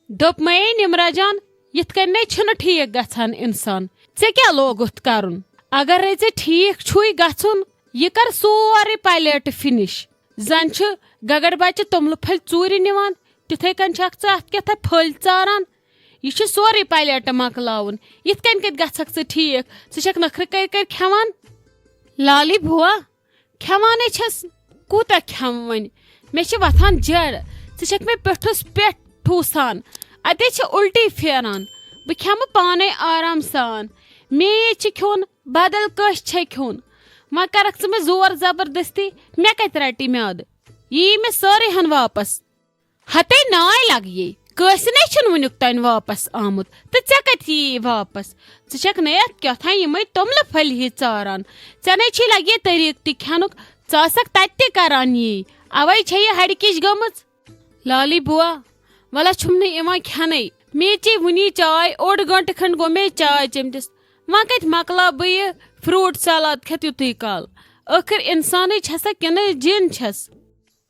दोप मये निमरा जान यिथ कन्ने छुन ठीक गछान इंसान चे क्या लोगुत करुन अगर चे ठीक छुई गछुन ये कर सोरे पायलट फिनिश जन छु गगड़ बच्चे तुमल फल चूरी निवान तिथे कन छक च अत केथा फल चारान ये छु सोरे पायलट मकलाउन यिथ कन कत गछक च ठीक च छक नखर कर खेवान लाली बुआ खेवाने छस कूता खेम वन मे छ वथान जड़ च छक मे पेठुस पेट ठूसान अते छ उल्टी फेरान बह खेम पाने आराम सान मे छ खोन बदल कश छ खोन मा करक च मे जोर जबरदस्ती मे कत रटी म्याद ये मे सारे हन वापस हते नाय लग ये कसने छन वनुक तन वापस आमुत तो चे कत ये वापस च छक नयत क्या था ये तुमल फल ही चारान चने छ लगे तरीक ति खेनुक चासक तत्ते करान ये अवै छ ये हड़किश गमच लाली बुआ वला छुमने इवा खेने मे चे वनी चाय ओड गंट खंड गो मे चाय चमटिस वा कत मकला बह फ्रूट सलाद खेत युत काल आखिर इंसान छसा किन जिन छस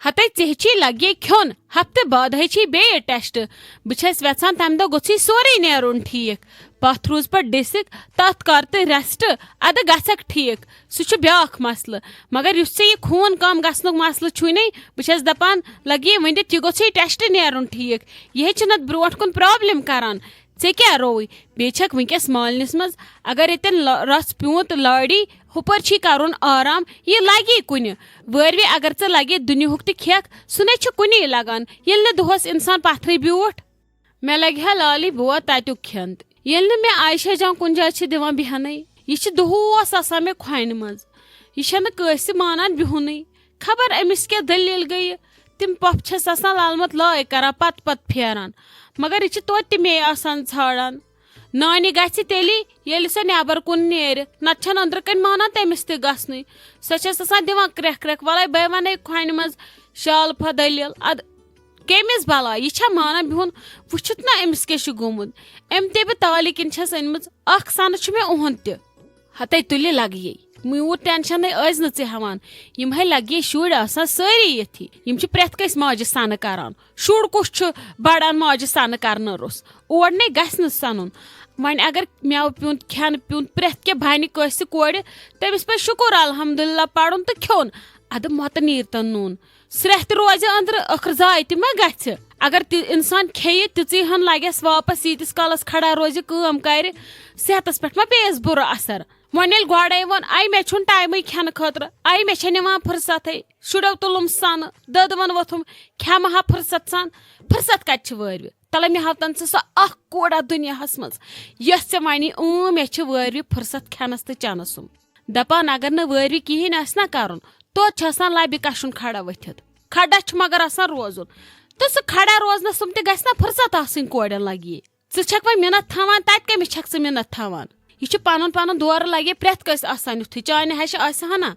हते चेची लगे खोन हफ्ते बाद है बे टेस्ट बस वेचान तम दो गोसी सोरे नेरुन ठीक पथ रूज पे डिसिक तथ कर रेस्ट अद गक ठीक सह ब्याख मसल मगर युस ये खून कम गसनुक मसल छुने बस दपान लगे वनित यह गोसी टेस्ट नेरुन ठीक यह नत ब्रोट कुन प्रॉब्लम करान चे क्या रोई बे छक वनकस मालनिस मज अगर इतन रस प्यूत लाड़ी हुपर छी करुन आराम ये लगे कुन वर्वे अगर चे लगे दुनियुक त खेक सुने छ कुनी लगान येल न दोहस इंसान पथरे ब्यूट मे लगे लाली बुआ ततुक खेन येल न मे आयशा जान कुन जाय छ दिवान बिहनै यह दोहस आसान मे खोन मज यह कस मानान बिहुनै खबर अमिस क्या दलील गई तिम पप छस आसान लालमत लाय करा पत पत फेरान मगर यह तोत मे आसान छाड़ान नानी गि तेली ये सह नबर कुन नेर नत अंदर कन माना तमिस त गसन सह दिवान क्रेक क्रेक वल बह वन खोन मज शाल फा दलील अद कमिस बला यह माना बिहुन वुत ना अमिस क्या गोमुत अम ते बह ताली किन अनम सन मे उहद त हते तुल लग ये मूत टेंशन आज न चे हवान यम है लगे शुर आसान सारी यथी यम प्रेथ कस माजे सन करान शुर कुछ बड़ान माजे सन करन रोस और ने गसन सनुन वन अगर मेव प्यून खेन प्यून प्रेथ के बन कस कोर तमिस पे शुक्र अल्हम्दुलिल्लाह पड़न तो खोन अद मत नीर तन नून स्रेथ रोज अंदर अखर जाय त मा गछ अगर इंसान खे तिची हन लगस वापस यीतिस कालस खड़ा रोज कम कर सेहतस पे मा पेस बुर असर वन ये गोड़े वन आई मे छुन टाइम खेन खतर आई मे निवान फुर्सत शुड़ो तुलुम सन ददवन वोथुम खेम हा फुर्सत सान फुर्सत कत वर्व तल मे हाव तन सह कोड़ा दुनियास मज ये वन मे वर्व फुर्सत खेनस तो चनस दपान अगर न वर्व कहें ना कर तो लबि कशुन खड़ा वथित खड़ा मगर आसान रोजुन तो सह खड़ा रोजनस तुम तह गना फुर्सत आसन कोड़न लगे छक वो मिनत थावान तत कमिस छक च मिनत थावान यह पन पन दौर लगे प्रेथ कस आसान युथ चाने हश हना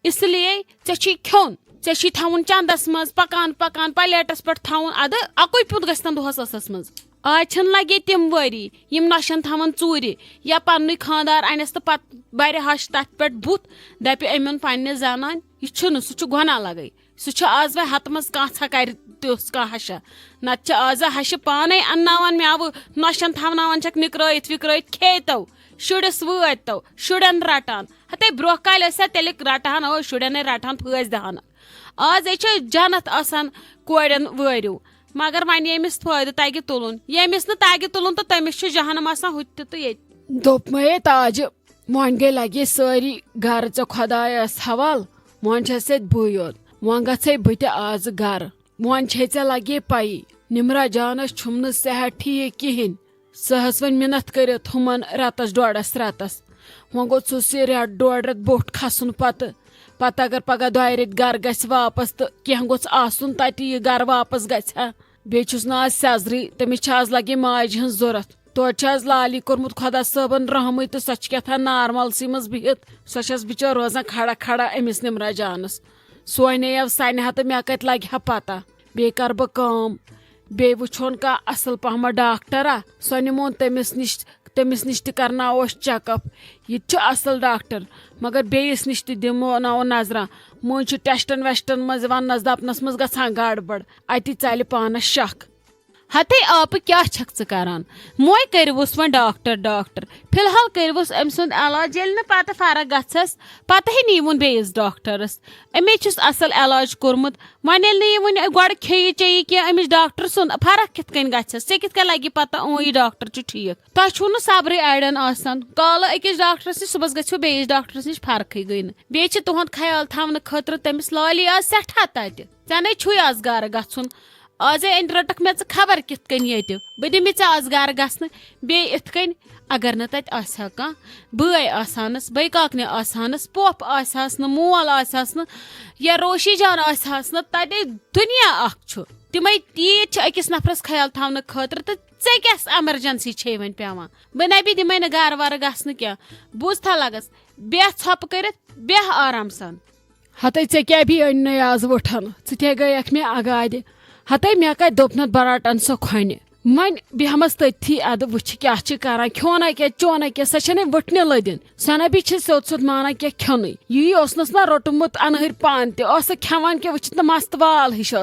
इसलिए ऐ खोन ऐ थवन चंदस मज पकान पकान प्लेटस पे थवन अद अकुई पुत गन दोहस असस मज आज लगे तिम वरी यम नशन थवन चूर या पन्न खानदार अनस तो पत बर हश तथ पे बुत दप अमुन पन्ने जानान यह सह गुना लगे सह आज वह हत मज कह कर तुस कह हशा नत आज हश पाने अन्नावान मेव नशन थवनावान छक निकरायत विकरायत खेतो शुड़स वतो शुड़न रटान हते ब्रोह काल तेल रटान शुड़न रटान फज दहान आज जनत आसान कोड़न वरिव मगर वन यमिस फायदे तगि तुलन यमिस न तगि तुलन तो तमिस जहनम आसान हुत तो ये दोप मे ताज वन गई लगे सारी घर चे खुदायस हवाल वन बह योत वन गे बह आज घर वन छे लगे पई निमरा जानस छुम सेहत ठीक कहें सहस वन मिनत कर हुमन रतस डोड़स रतस वो गो सह रेत डोड़ रेत बोट खसन पत अगर पगह दो रेत गर ग वापस तो कह गोस आसन तत यह गर वापस गहा बेचुस ना आज सेजरी तमिस आज लगे माज हज जरूरत तोड़ आज लाली कोर्मुत खुदा सबन रहम तो सह क्या नार्मल सी मज बिहित सह बिचार रोजान खड़ा खड़ा अमिस निमरा जानस सोने अब सनह तो मे कत लगे हा पता बे कर बह काम बे वुन कह असल पहम डॉक्टरा सो निमोन तमिस निश करनावोस चेकअप यह असल डॉक्टर मगर बेस निश दिमो नजरा मुझ टेस्टन वेस्टन मज वनस दपनस मज गड़बड़ अति चल पानस शक हते आप क्या छक च करान मोय करवुस वन डॉक्टर फिलहाल करवुस अम सुंद इलाज येल न पत फरक गछस पत ही नीवुन बेस डॉक्टरस अमे छुस असल इलाज कोरमुत वन येल न वन गोड़ खेय चेय कि अमिस डॉक्टर सुंद फरक कित कन गछस से कित कन लगी पता ओ ये डॉक्टर छु ठीक ता छु न सब्र अड़न आसान काल अकिस डॉक्टरस निश सुबस गछो बेस डॉक्टरस निश फरक गई न बे छ तुहंद ख्याल थावन खतर तमिस लाली आज सठा तत चने छु आज गार गछुन आज अन रटक मे खबर कित कन ये बह दिम आज गर गसन बे इत कन अगर न तत आसा कह बय आसानस बय काकने आसानस पोप आसास न मोल आसास न या रोशी जान आसास न तत दुनिया अख छु तिमै तीत अकिस नफरस ख्याल थावन खतर तो ऐ क्या एमरजेंसी छे वन पेवान बह नबी दिमे न गर वर गसन क्या बुझता लगस बेह छप कर बेह आराम सान हते ऐ क्या भी अन आज वठन चे गयक मे आगाद हते मे कत दोपन बराटन सो खोन वन बेहमस तथी अद वुच क्या कर खोना क्या चोना क्या सह वटने लदिन सना भी सोद सोद माना क्या खोन यी ओसनस ना रोटमुत अनहर पान ते खेवान क्या वुचित मस्त वाल हिश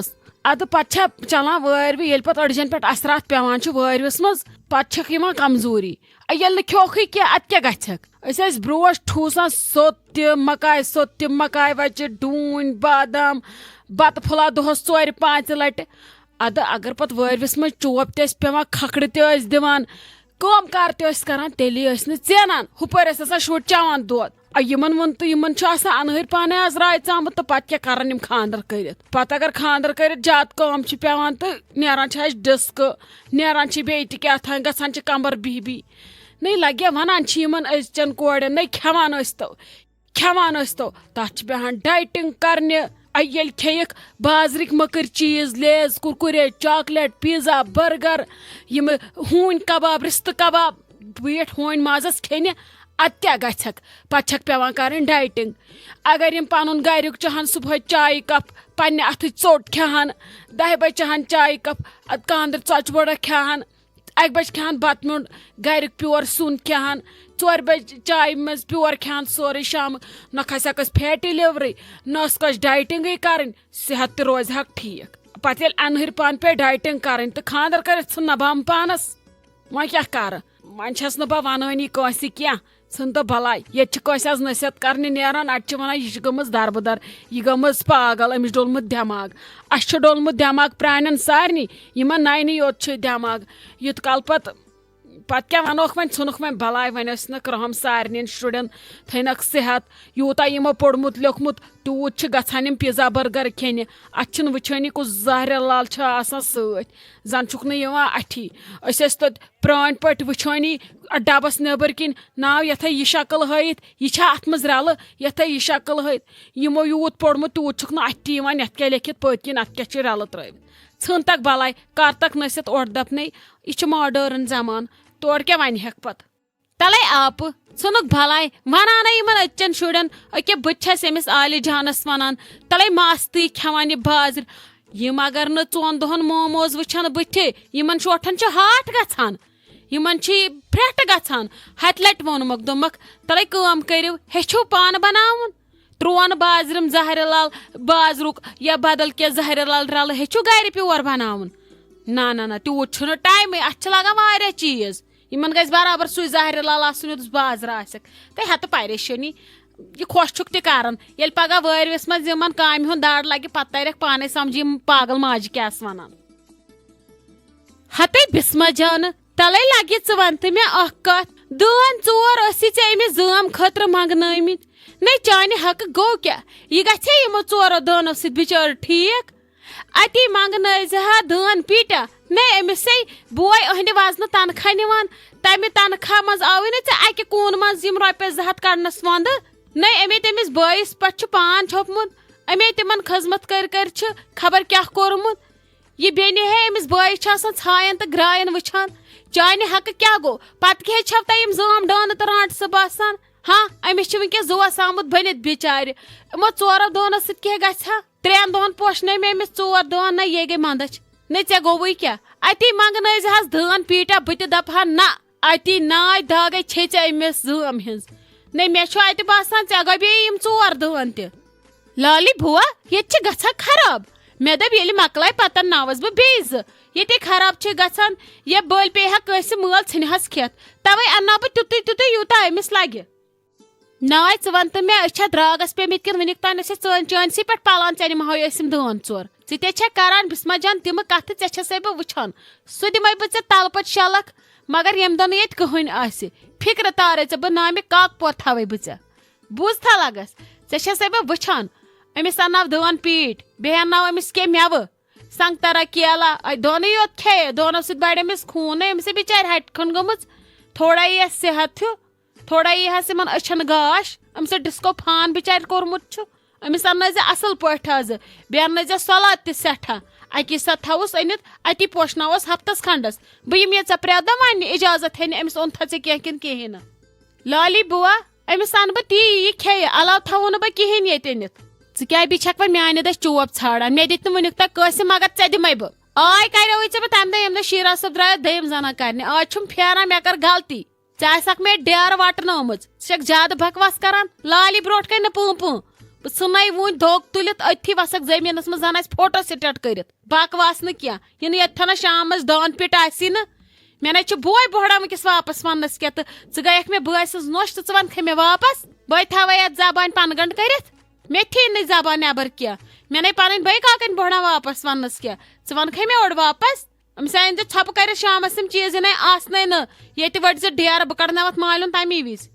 अद पा चलान वारवी ये पे अड़जन पे असरात पेवान वारवस मज पे कमजोरी ये खोखी क्या अत क्या गक ब्रोश ठूसान सोत मकाय वच डून बादाम बत फुला दोहस 4-5 लट अद अगर पत वारवस मज चोप ते पेवान खखड़ ते दिवान कम कार ते करान तेली ेनान हुपर शुर चवान दोद यमन वोन तो यमन अनहर पाने आज राय चामुत तो पत क्या कर खानदर कर पत अगर खानदर कर ज्यादा कम पेवान तो नेरान डिस्क नेरान बे क्या गसान कमर बिह नहीं लगे वनान अजचन कोड़न नहीं खेवान तो तथ बेहान डाइटिंग करने ये खेक बाजरिक मकर चीज लेज कुरकुरे चॉकलेट पिज़्ज़ा बर्गर यम हून कबाब रिस्त कबाब बेट हून माजस खेने अत क्या गक पे पेवान कर डाइटिंग अगर यम पन गुक चाहान सुबह चाय कप पन्ने अथ चोट खान 10 बजे चाहान चाय कप कांदर चच बड़ा खान 1 बजे खान बत मुंड गुक प्योर सुन खान 4 बजे चाय मज प्योर खान सोरे शाम न खसक फैटी लिवरी न डाइटिंग कर सेहत तो रोज ठीक पे अनहर पान पे डाइटिंग कर तो खानदर कर नभाम पानस वह क्या कर वन बह वनानी कंस क्या सन तो भलाई ये आज नसीहत करने नेरान अट वन यह गमज दरबदर यह गमज पागल अमिस डोलमुत दिमाग अस डोलमुत दिमाग प्राणन सारनी यमन नानी योत दिमाग युत कल पत क्या वनोक वन नुनक वन भलाई वन क्रहम सारे शुरन थनक सेहत यूता यमो पोड़मुत लिखमुत तूत गसान पिज़्ज़ा बर्गर खेने अत वुचानी कुछ जहर लाल सन चुक अठी तो प्रान पे वुचानी डबस नबर किन नाव यथ यह शक्ल हयित यह अत मज रल यथ यह शक्ल हयित यमो यूत पोड़मुत तूत चुक अठी यथ क्या लिखित पत किन अत क्या रल त्रवित सन तक भलाई कर तक नसीहत ओर दपने यह मॉडर्न जमान तोड़ क्या वन हेक पत तले आप सुनुक भलाई वनान यमन अचन शुरन अके बस अमिस आलि जानस वनान तले मास्ती खेवान बाजर यम अगर न 4 दोहन मोमोज वुचान बुथे यमन शोठन हाट गछान यमन फ्रेट गछान हत लट वोनमक दोमक तले काम करियो हेचो पान बनावन त्रोन बाजरम जहर लाल बाजरुक या बदल क्या जहर लाल रल हेचो गर प्योर बनावन ना ना ना तूत छुन टाइम अत लगा वारिया चीज यमन गज बराबर सु जहर लाल आसन बाजर आसक ते हत परेशानी यह खुश छुक तान ये पगह वारवस मज यमन काम हुंद दाड़ लगे पत तरक पाने समझ यम पागल माज क्या वनान हते बिस्मा जान तले लगे वन तो मे कत 2-4 अमिस जाम खतर मंगनमित नहीं चाने हक गो क्या यह गे यमो 4 दानो सत बिचार ठीक अति मंगन दान पीटा नहीं अमिस बोय अहद वजन तनखा निवान तमें तनखा मज आव अकि कून मज रॉपियस 200 कड़नस वंद नहीं अमे तमिस बॉयस पे पान छोपमुत अमे तिमन खजमत कर खबर क्या कोरमुत यह बेने है अमिस बॉयस छायन तो ग्रायन वुचान चाने हक क्या गो पत क्या छव तम जाम डान तो राट सब बसान हाँ अमिस वनकस जोस आमुत बनित बिचार यमो 4 दोनो सह गा 3 दोहन पोशन मे अमिस 4 दोहन ना ये गई मंदच न ऐ गोवु क्या अति मंगन दान पीटा बत दपहा ना अति नाय दागे छे अमिस जाम हिंस नहीं मे बसान ऐ गो 4 दान त लाली बुआ ये गसा खराब मे दप ये मकल पतन नावस बह बेज ये खराब गसान ये बल पे कंस मल ह्स खेत तवे अन्ना बह तुत तुत यूत अमिस लगे नाय वन तो मे द्रागस पे किन वनिक तान चानसी पे पलान ऐ निमहो दान चोर ऐ करान बिस्मा जान तिम कथ ऐसे बह वुचान सह दिमे बह तल पत शलक मगर यम दो ये कहन फिक्र तारे बह नामे काकपोर थवे बह बूझ था लगस ऐसे बह वुचान अमिस अन्नाव दान पीट बे अन्नाव अमिस के मेव संगतरा केला दोन योत खे दोनों सत बड़ अमिस खून अमिस बिचार हट खन गम थोड़ा यह सेहत हूँ थोड़ा यह अछन गाश अमिस डिस्को फान बिचार कोरमुत अमिस अन्न असल पे बे अन्न सलाद तठा अकि सा थवस अनित अति पोशनवस हफ्तस खंडस बह ये ऐ प्रेद वन इजाजत हेन अमिस ओन थे कह कहें लाली बुआ अमिस अन बह ती खे अलाव थवो न बह कहें ये अनित क्या छक वे माने दस चोप छाड़ान मे दित वनुक तक कस मगर ऐ दिमे बह आय करो बह तम दह यम शीरा सब द्राय दम जना कर आज फेरान मे कर गलती ऐ मे डेर वटन ज्यादा बकवास करान लाली ब्रोट कर पू पू बह सुन वन धोख तुलित अथी वसक जमीनस मज जन फोटो स्टेट कर बकवास न क्या ये शाम दान पिट आसी न मे न बोय बोहड़ा वस वापस वनस क्या तो गयक मे बह नोश तो वन मे वापस बह थवे जबान पनगंड कर मे थी न जबान नबर क्या मे न पन बे काकन बोहड़ा वापस वनस क्या वन मे ओर वापस अमिस अन छप कर शाम तम चीज न आसने न ये वट डेर बह कड़न मालूम तमी विज